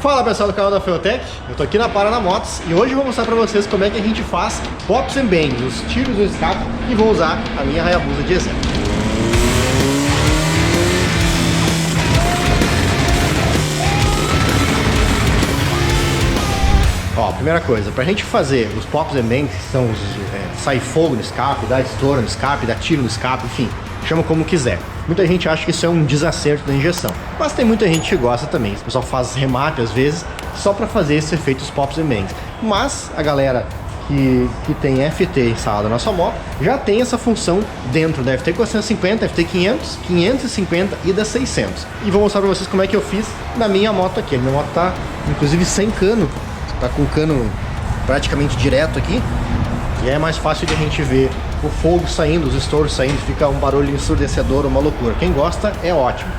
Fala pessoal do canal da Feotech, eu tô aqui na Paraná Motos e hoje eu vou mostrar pra vocês como é que a gente faz pops and bangs, os tiros do escape, e vou usar a minha Hayabusa de exemplo. Ó, primeira coisa, pra gente fazer os pops and bangs, que são os sair fogo no escape, dar estouro no escape, dar tiro no escape, enfim, chama como quiser. Muita gente acha que isso é um desacerto da injeção, mas tem muita gente que gosta também. O pessoal faz remap às vezes só para fazer esse efeito dos pops and bangs. Mas a galera que tem FT instalada na sua moto já tem essa função dentro da FT 450, FT 500, 550 e da 600. E vou mostrar para vocês como é que eu fiz na minha moto aqui. A minha moto tá inclusive sem cano, tá com o cano praticamente direto aqui. E é mais fácil de a gente ver o fogo saindo, os estouros saindo, fica um barulho ensurdecedor, uma loucura. Quem gosta é ótimo.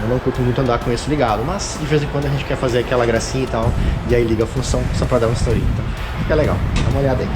Eu não curto muito andar com esse ligado, mas de vez em quando a gente quer fazer aquela gracinha e tal, e aí liga a função só pra dar um estourinho. Então fica legal, dá uma olhada aí.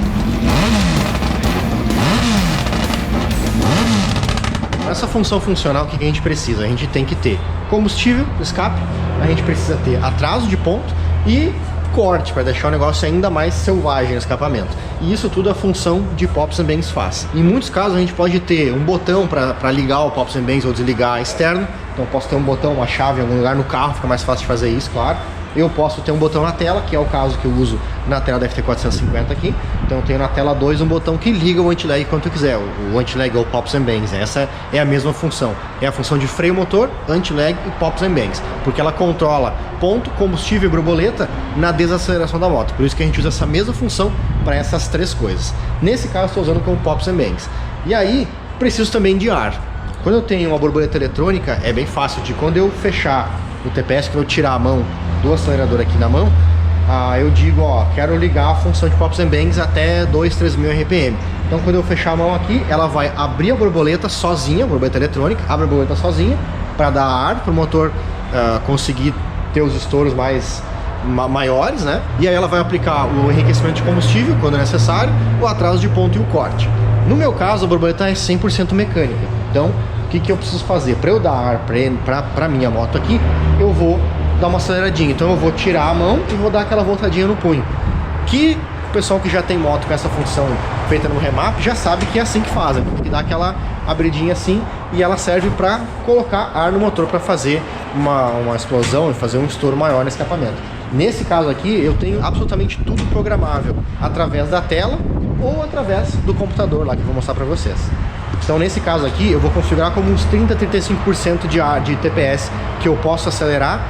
Essa função funcional, o que a gente precisa? A gente tem que ter combustível no escape, a gente precisa ter atraso de ponto e corte para deixar o negócio ainda mais selvagem no escapamento. E isso tudo a função de pops and bangs faz. Em muitos casos a gente pode ter um botão para ligar o pops and bangs ou desligar externo. Então eu posso ter um botão, uma chave em algum lugar no carro, fica mais fácil de fazer isso, claro. Eu posso ter um botão na tela, que é o caso que eu uso na tela da FT450 aqui. Então eu tenho na tela 2 um botão que liga o anti-lag quanto eu quiser. O anti-lag ou pops and bangs, essa é a mesma função. É a função de freio motor, anti-lag e pops and bangs. Porque ela controla ponto, combustível e borboleta na desaceleração da moto. Por isso que a gente usa essa mesma função para essas três coisas. Nesse caso estou usando como pops and bangs. E aí, preciso também de ar. Quando eu tenho uma borboleta eletrônica, é bem fácil de quando eu fechar o TPS, quando eu tirar a mão do acelerador aqui na mão, eu digo, ó, quero ligar a função de pops and bangs até 2-3 mil RPM. Então quando eu fechar a mão aqui, ela vai abrir a borboleta sozinha, a borboleta eletrônica, abre a borboleta sozinha, para dar ar para o motor conseguir ter os estouros maiores, né? E aí ela vai aplicar o enriquecimento de combustível quando é necessário, o atraso de ponto e o corte. No meu caso, a borboleta é 100% mecânica. Então, o que eu preciso fazer? Para eu dar ar para minha moto aqui, eu vou dar uma aceleradinha. Então eu vou tirar a mão e vou dar aquela voltadinha no punho. Que o pessoal que já tem moto com essa função feita no remap já sabe que é assim que faz. Tem que dar aquela abridinha assim e ela serve para colocar ar no motor para fazer uma explosão e fazer um estouro maior no escapamento. Nesse caso aqui eu tenho absolutamente tudo programável através da tela ou através do computador lá que eu vou mostrar para vocês. Então nesse caso aqui eu vou configurar como uns 30-35% de TPS que eu posso acelerar.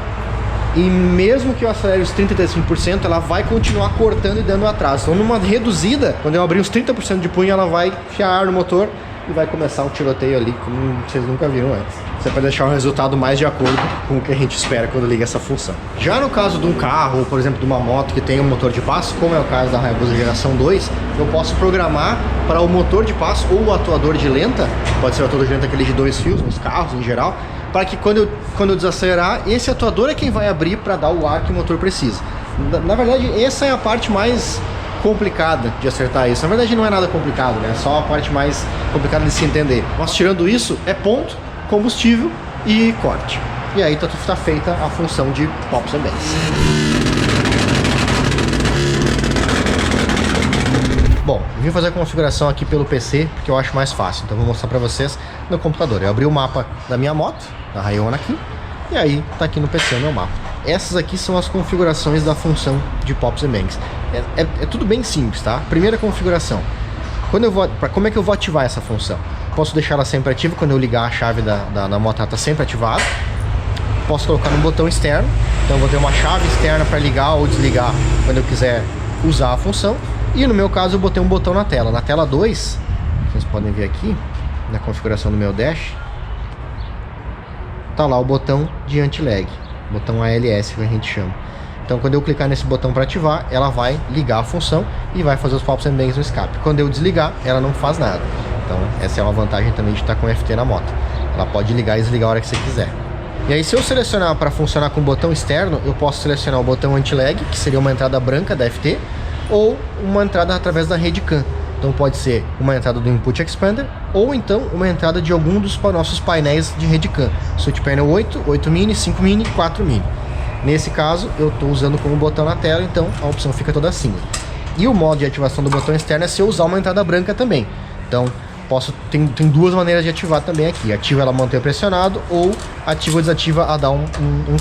E mesmo que eu acelere os 30-35%, ela vai continuar cortando e dando atraso. Então numa reduzida, quando eu abrir uns 30% de punho, ela vai enfiar ar no motor e vai começar um tiroteio ali como vocês nunca viram antes. Você vai deixar um resultado mais de acordo com o que a gente espera quando liga essa função. Já no caso de um carro, ou por exemplo de uma moto que tem um motor de passo, como é o caso da Hayabusa geração 2, eu posso programar para o motor de passo ou o atuador de lenta, pode ser o atuador de lenta aquele de 2 fios, nos carros em geral, para que quando eu desacelerar, esse atuador é quem vai abrir para dar o ar que o motor precisa. Na verdade, essa é a parte mais complicada de acertar isso. Na verdade, não é nada complicado, né? É só a parte mais complicada de se entender. Mas tirando isso, é ponto, combustível e corte. E aí tá feita a função de pops and bangs. Bom, eu vim fazer a configuração aqui pelo PC, porque eu acho mais fácil. Então vou mostrar pra vocês no computador. Eu abri o mapa da minha moto, da Hayona aqui, e aí tá aqui no PC o meu mapa. Essas aqui são as configurações da função de pops and bangs. É tudo bem simples, tá? Primeira configuração. Como é que eu vou ativar essa função? Posso deixar ela sempre ativa, quando eu ligar a chave da moto ela tá sempre ativada. Posso colocar no botão externo, então eu vou ter uma chave externa para ligar ou desligar quando eu quiser usar a função. E no meu caso eu botei um botão na tela. Na tela 2, vocês podem ver aqui, na configuração do meu dash, tá lá o botão de anti-lag, botão ALS que a gente chama. Então quando eu clicar nesse botão para ativar, ela vai ligar a função e vai fazer os pops and bangs no escape. Quando eu desligar, ela não faz nada. Então essa é uma vantagem também de estar com FT na moto. Ela pode ligar e desligar a hora que você quiser. E aí se eu selecionar para funcionar com o botão externo, eu posso selecionar o botão anti-lag, que seria uma entrada branca da FT, ou uma entrada através da rede CAN. Então pode ser uma entrada do Input Expander ou então uma entrada de algum dos nossos painéis de rede CAN. Switch Panel 8, 8 mini, 5 mini, 4 mini. Nesse caso, eu estou usando como botão na tela, então a opção fica toda cinza. E o modo de ativação do botão externo é se eu usar uma entrada branca também. Então, tem duas maneiras de ativar também aqui. Ativa ela manter pressionado, ou ativa ou desativa a dar um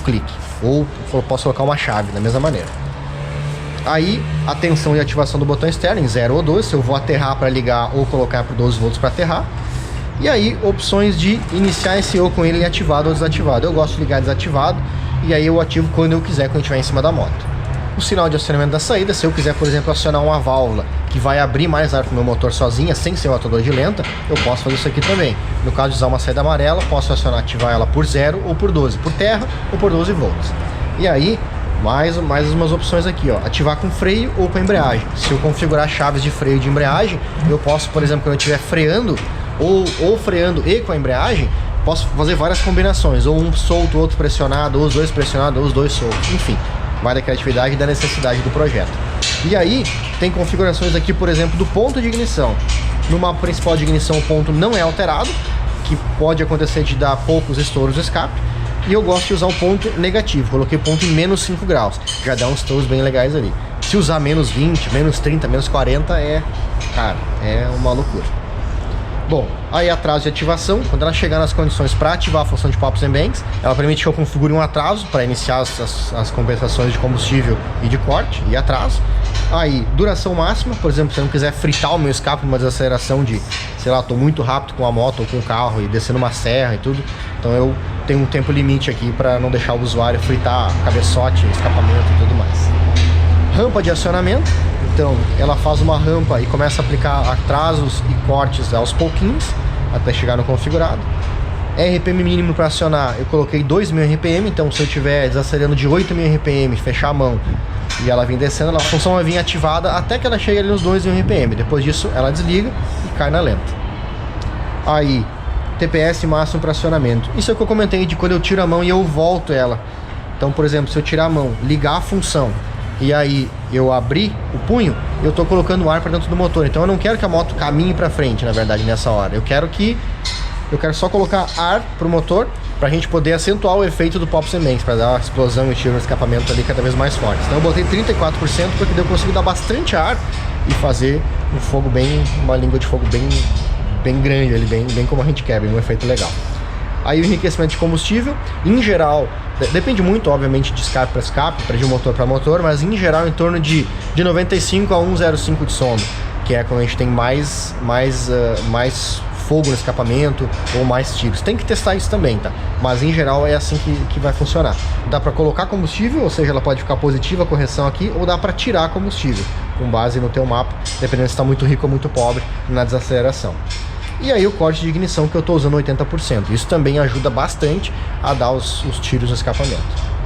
clique. Ou eu posso colocar uma chave da mesma maneira. Aí, a tensão de ativação do botão externo em 0 ou 12, se eu vou aterrar para ligar ou colocar por 12 volts para aterrar. E aí, opções de iniciar SO com ele ativado ou desativado. Eu gosto de ligar desativado, e aí eu ativo quando eu quiser, quando eu estiver em cima da moto. O sinal de acionamento da saída, se eu quiser, por exemplo, acionar uma válvula que vai abrir mais ar para o meu motor sozinha, sem ser um atuador de lenta, eu posso fazer isso aqui também. No caso de usar uma saída amarela, posso ativar ela por 0 ou por 12, por terra ou por 12 volts. E aí, mais umas opções aqui, ó, ativar com freio ou com embreagem. Se eu configurar chaves de freio e de embreagem, eu posso, por exemplo, quando eu estiver freando, ou freando e com a embreagem, posso fazer várias combinações, ou um solto, outro pressionado, ou os dois pressionados, ou os dois soltos, enfim. Vai da criatividade e da necessidade do projeto. E aí, tem configurações aqui, por exemplo, do ponto de ignição. No mapa principal de ignição, o ponto não é alterado, que pode acontecer de dar poucos estouros de escape. E eu gosto de usar o ponto negativo. Coloquei ponto em menos 5 graus. Já dá uns estouros bem legais ali. Se usar menos 20, menos 30, menos 40, cara, é uma loucura. Bom, aí atraso de ativação, quando ela chegar nas condições para ativar a função de Pops and Banks, ela permite que eu configure um atraso para iniciar as compensações de combustível e de corte e atraso. Aí, duração máxima, por exemplo, se eu não quiser fritar o meu escape numa desaceleração de, sei lá, tô muito rápido com a moto ou com o carro e descendo uma serra e tudo, então eu tenho um tempo limite aqui para não deixar o usuário fritar cabeçote, escapamento e tudo mais. Rampa de acionamento. Então, ela faz uma rampa e começa a aplicar atrasos e cortes aos pouquinhos, até chegar no configurado. RPM mínimo para acionar, eu coloquei 2.000 RPM, então se eu estiver desacelerando de 8.000 RPM, fechar a mão e ela vir descendo, a função vai vir ativada até que ela chegue ali nos 2.000 RPM. Depois disso, ela desliga e cai na lenta. Aí, TPS máximo para acionamento. Isso é o que eu comentei de quando eu tiro a mão e eu volto ela. Então, por exemplo, se eu tirar a mão, ligar a função, e aí eu abrir o punho, eu tô colocando ar para dentro do motor. Então eu não quero que a moto caminhe para frente, na verdade, nessa hora. Eu quero só colocar ar pro motor pra gente poder acentuar o efeito do Pops and Banks, para dar uma explosão e tiro no escapamento ali cada vez mais forte. Então eu botei 34% porque daí eu consigo dar bastante ar e fazer um fogo uma língua de fogo bem grande ali, bem como a gente quer, bem um efeito legal. Aí o enriquecimento de combustível, em geral, depende muito, obviamente, de escape para escape, de motor para motor, mas em geral em torno de 95 a 1,05 de sono, que é quando a gente tem mais fogo no escapamento ou mais tiros. Tem que testar isso também, tá? Mas em geral é assim que vai funcionar. Dá para colocar combustível, ou seja, ela pode ficar positiva a correção aqui, ou dá para tirar combustível, com base no teu mapa, dependendo se está muito rico ou muito pobre na desaceleração. E aí o corte de ignição que eu estou usando 80%. Isso também ajuda bastante a dar os tiros no escapamento.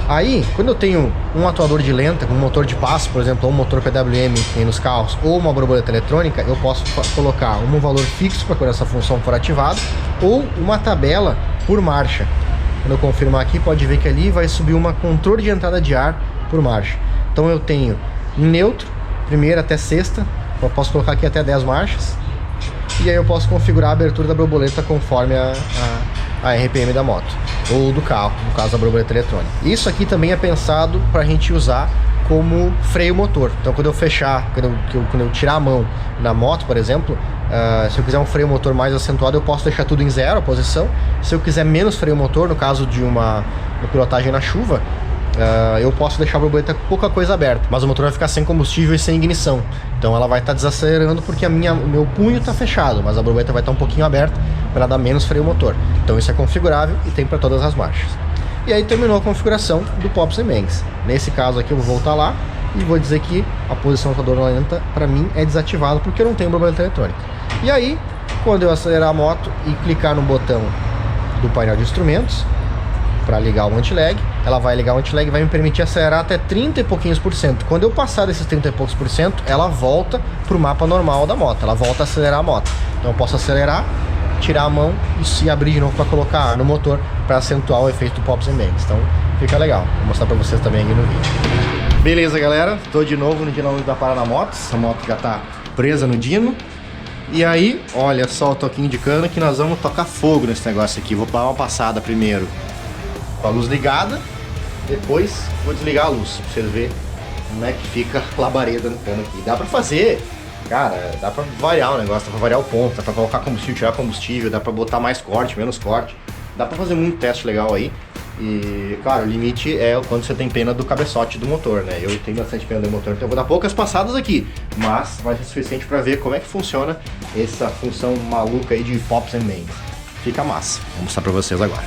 Aí, quando eu tenho um atuador de lenta, um motor de passo, por exemplo, ou um motor PWM que tem nos carros, ou uma borboleta eletrônica, eu posso colocar um valor fixo para quando essa função for ativada, ou uma tabela por marcha. Quando eu confirmar aqui, pode ver que ali vai subir uma controle de entrada de ar por marcha. Então eu tenho em neutro, primeira até sexta, eu posso colocar aqui até 10 marchas. E aí eu posso configurar a abertura da borboleta conforme a RPM da moto ou do carro, no caso da borboleta eletrônica. Isso aqui também é pensado para a gente usar como freio motor. Então quando eu fechar, quando eu tirar a mão na moto, por exemplo, se eu quiser um freio motor mais acentuado, eu posso deixar tudo em 0 a posição. Se eu quiser menos freio motor, no caso de uma pilotagem na chuva, eu posso deixar a borboleta com pouca coisa aberta, mas o motor vai ficar sem combustível e sem ignição. Então ela vai estar desacelerando porque o meu punho está fechado, mas a borboleta vai estar um pouquinho aberta para dar menos freio motor. Então isso é configurável e tem para todas as marchas. E aí terminou a configuração do Pops and Banks. Nesse caso aqui eu vou voltar lá e vou dizer que a posição do atuador lenta para mim é desativada porque eu não tenho borboleta eletrônica. E aí, quando eu acelerar a moto e clicar no botão do painel de instrumentos para ligar o anti-lag, ela vai ligar o anti-lag e vai me permitir acelerar até 30 e pouquinhos por cento. Quando eu passar desses 30 e poucos por cento, ela volta pro mapa normal da moto, ela volta a acelerar a moto. Então eu posso acelerar, tirar a mão e se abrir de novo para colocar ar no motor para acentuar o efeito do Pops and Banks. Então fica legal, vou mostrar para vocês também aqui no vídeo. Beleza, galera, tô de novo no dinâmico da Paraná Motos. A moto já tá presa no dino. E aí, olha só o toquinho de cana que nós vamos tocar fogo nesse negócio aqui. Vou dar uma passada primeiro com a luz ligada Depois vou desligar a luz pra vocês verem como é que fica a labareda no cano aqui. Dá pra fazer, cara, dá pra variar o negócio, dá pra variar o ponto, dá pra colocar combustível, tirar combustível, dá pra botar mais corte, menos corte. Dá pra fazer muito teste legal aí. E, claro, o limite é quando você tem pena do cabeçote do motor, né? Eu tenho bastante pena do motor, então eu vou dar poucas passadas aqui. Mas vai ser suficiente pra ver como é que funciona essa função maluca aí de pops and bangs. Fica massa. Vou mostrar pra vocês agora.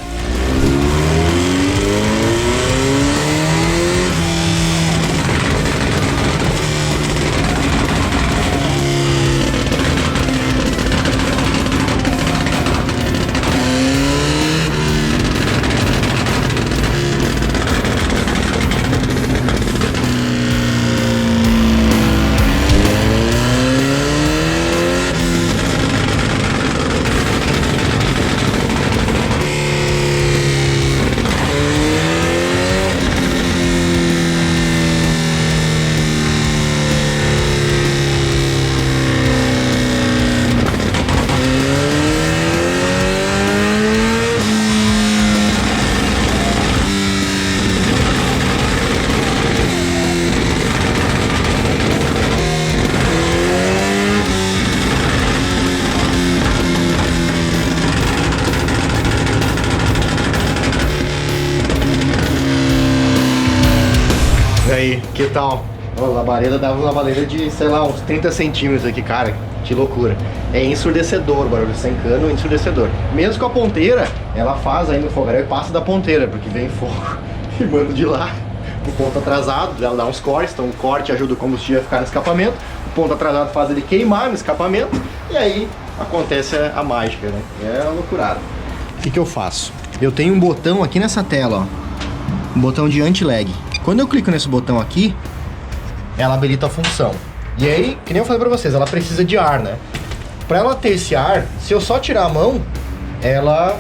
E aí, que tal? A labareda dava uma labareda de, sei lá, uns 30 centímetros aqui, cara. Que loucura. É ensurdecedor o barulho sem cano, é ensurdecedor. Mesmo com a ponteira, ela faz aí no fogaréu e passa da ponteira, porque vem fogo e manda de lá. O ponto atrasado, ela dá uns cortes, então o corte ajuda o combustível a ficar no escapamento. O ponto atrasado faz ele queimar no escapamento. E aí acontece a mágica, né? É uma loucurada. O que eu faço? Eu tenho um botão aqui nessa tela, ó. Um botão de anti-lag. Quando eu clico nesse botão aqui, ela habilita a função. E aí, que nem eu falei pra vocês, ela precisa de ar, né? Pra ela ter esse ar, se eu só tirar a mão, ela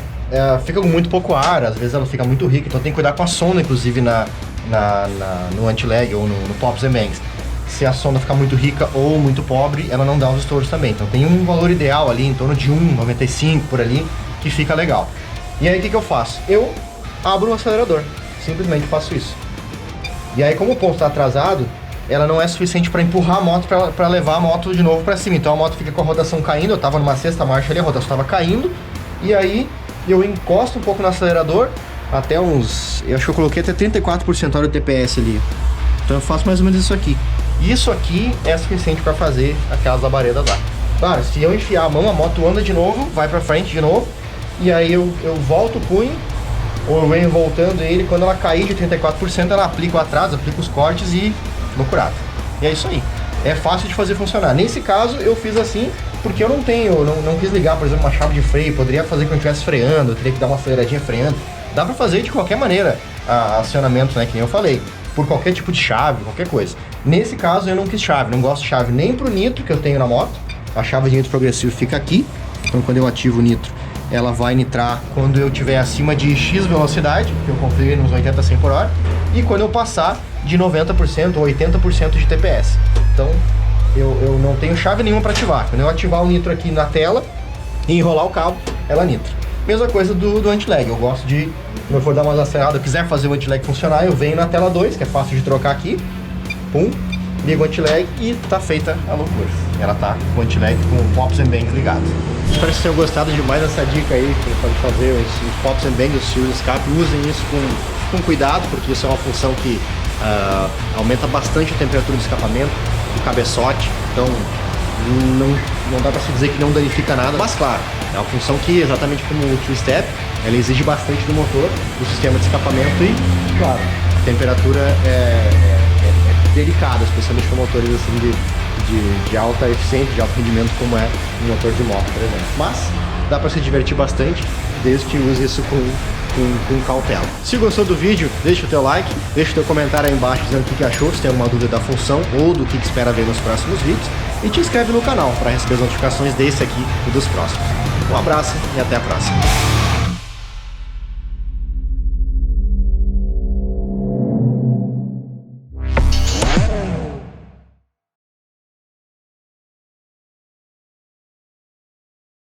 fica com muito pouco ar, às vezes ela fica muito rica, então tem que cuidar com a sonda, inclusive no anti-lag ou no pops and bangs. Se a sonda ficar muito rica ou muito pobre, ela não dá os estouros também. Então tem um valor ideal ali, em torno de 1,95 por ali, que fica legal. E aí o que eu faço? Eu abro o acelerador, simplesmente faço isso. E aí, como o ponto está atrasado, ela não é suficiente para empurrar a moto, para levar a moto de novo para cima. Então a moto fica com a rotação caindo, eu estava numa sexta marcha ali, a rotação estava caindo. E aí eu encosto um pouco no acelerador, até uns... eu acho que eu coloquei até 34% hora do TPS ali. Então eu faço mais ou menos isso aqui. Isso aqui é suficiente para fazer aquelas labaredas lá. Claro, se eu enfiar a mão, a moto anda de novo, vai para frente de novo. E aí eu volto o punho, ou eu venho voltando ele, quando ela cair de 34%, ela aplica o atraso, aplica os cortes e loucurado. E é isso aí. É fácil de fazer funcionar. Nesse caso, eu fiz assim, porque eu não quis ligar, por exemplo, uma chave de freio. Poderia fazer quando eu estivesse freando, eu teria que dar uma aceleradinha freando. Dá pra fazer de qualquer maneira, acionamento, né, que nem eu falei. Por qualquer tipo de chave, qualquer coisa. Nesse caso, eu não quis chave. Não gosto de chave nem pro nitro que eu tenho na moto. A chave de nitro progressivo fica aqui. Então, quando eu ativo o nitro, ela vai nitrar quando eu estiver acima de X velocidade, que eu configurei nos 80 a 100 por hora, e quando eu passar de 90% ou 80% de TPS. Então, eu não tenho chave nenhuma para ativar. Quando eu ativar o nitro aqui na tela e enrolar o cabo, ela nitra. Mesma coisa do anti-lag. Eu gosto de, quando eu for dar uma acelerada, eu quiser fazer o anti-lag funcionar, eu venho na tela 2, que é fácil de trocar aqui, pum, ligo o anti-lag e tá feita a loucura. Ela tá com o anti-lag com o pops and bangs ligado. Espero que vocês tenham gostado demais dessa dica aí, para fazer os pops and bangs, os fios de escape. Usem isso com cuidado, porque isso é uma função que aumenta bastante a temperatura do escapamento, do cabeçote. Então não dá para se dizer que não danifica nada, mas claro, é uma função que, exatamente como o two-step, ela exige bastante do motor, do sistema de escapamento e, claro, a temperatura é delicada, especialmente com motores assim de alta eficiência, de alto rendimento, como é um motor de moto, por exemplo. Mas dá para se divertir bastante, desde que use isso com cautela. Se gostou do vídeo, deixa o teu like, deixa o teu comentário aí embaixo dizendo o que achou, se tem alguma dúvida da função ou do que espera ver nos próximos vídeos, e te inscreve no canal para receber as notificações desse aqui e dos próximos. Um abraço e até a próxima.